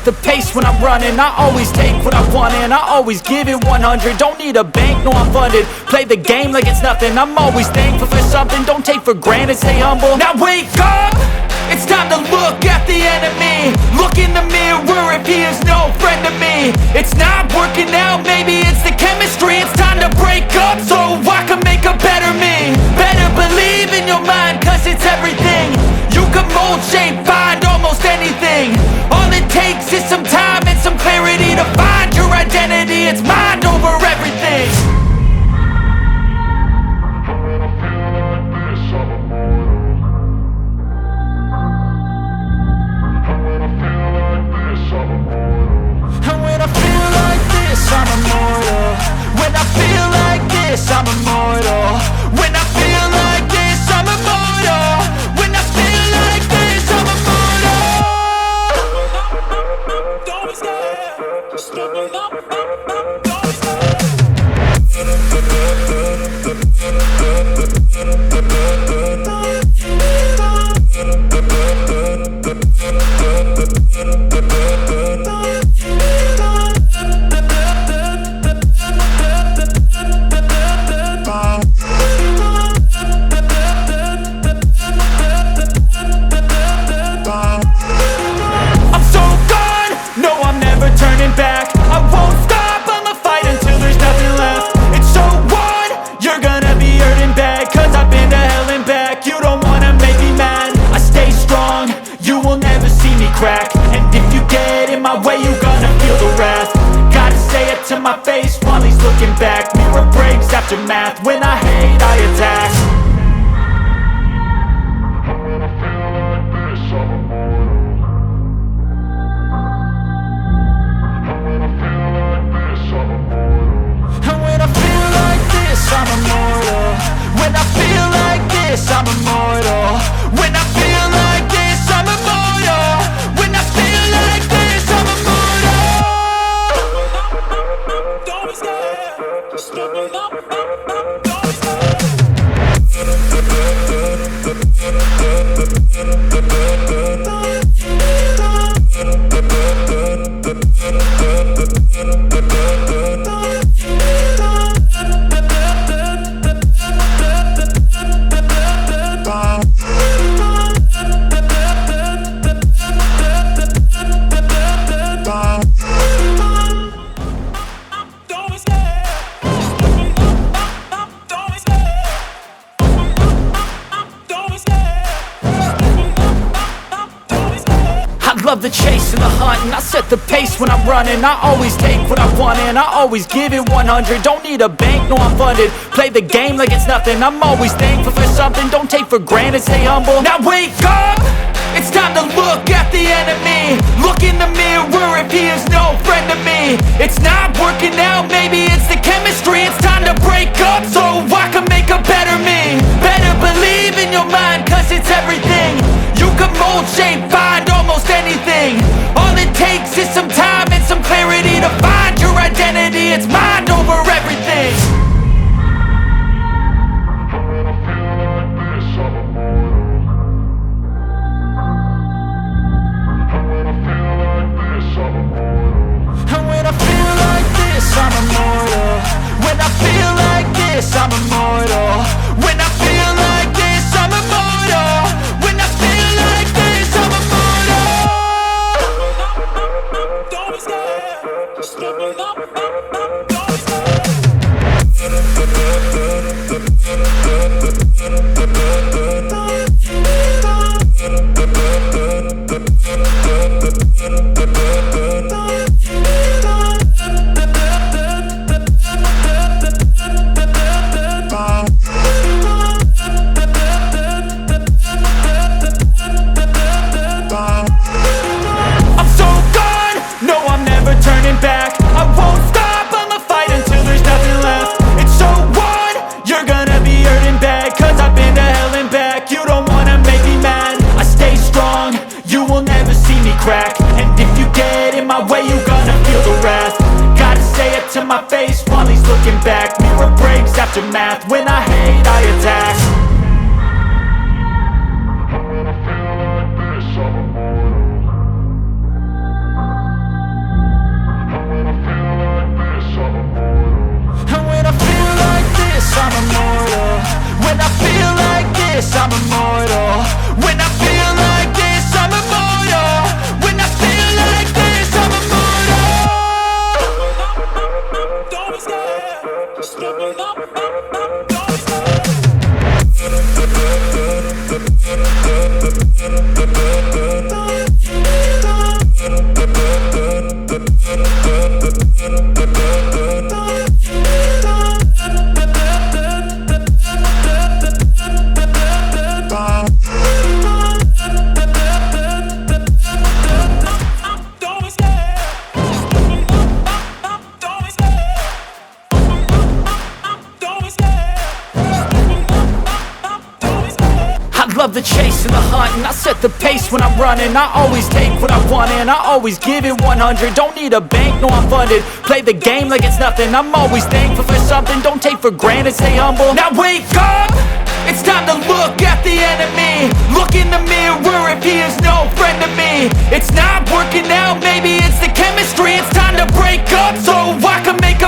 set the pace when I'm running. I always take what I want and I always give it 100. Don't need a bank, no I'm funded. Play the game like it's nothing. I'm always thankful for something. Don't take for granted, stay humble. Now wake up! It's time to look at the enemy. Look in the mirror if he is no friend to me. It's not working out, maybe it's the chemistry. It's time to break up so I can make a better me. Better believe in your mind, cause it's everything. You can mold, shape, find almost anything. All it takes is some time and some clarity to find your identity. It's mind over everything. I'm immortal. When I feel like this, I'm immortal. When I feel like this, I'm immortal. When I feel like this, I'm immortal. Don't be scared. Just open up. Don't be scared. And if you get in my way, you gonna feel the wrath. Gotta say it to my face while he's looking back. Mirror breaks after math. When I hate, I attack. And when I feel like this, I'm immortal. When I feel like this, I'm immortal. When I feel like this, I'm immortal. When I feel like this, I'm immortal. Don't be scared. Just open up. Don't be scared. Love the chase and the hunt, and I set the pace when I'm running. I always take what I want and I always give it 100. Don't need a bank, no I'm funded. Play the game like it's nothing. I'm always thankful for something. Don't take for granted, stay humble. Now wake up! It's time to look at the enemy. Look in the mirror if he is no friend to me. It's not working out, maybe it's the chemistry. It's time to break up so I can make a better me. Better believe in your mind, cause it's everything. You can mold, shape, find almost anything. All it takes is some time and some clarity to find your identity. It's mind over everything. And when I feel like this, I'm immortal. When I feel like this, I'm immortal. When I feel like this, I'm immortal. When I feel like this, I'm immortal. Don't be scared. Just open up. Don't be scared. Crack. And if you get in my way, you gonna feel the wrath. Gotta say it to my face while he's looking back. Mirror breaks after math. When I hate, I attack. this, I'm immortal. When I feel like this, I'm immortal. When I feel like this, I'm immortal. Don't be scared. Just looking up. Don't be scared. Love the chase and the hunt, and I set the pace when I'm running. I always take what I want and I always give it 100. Don't need a bank, no I'm funded. Play the game like it's nothing. I'm always thankful for something. Don't take for granted, stay humble. Now wake up! It's time to look at the enemy. Look in the mirror if he is no friend to me. It's not working out, maybe it's the chemistry. It's time to break up so I can make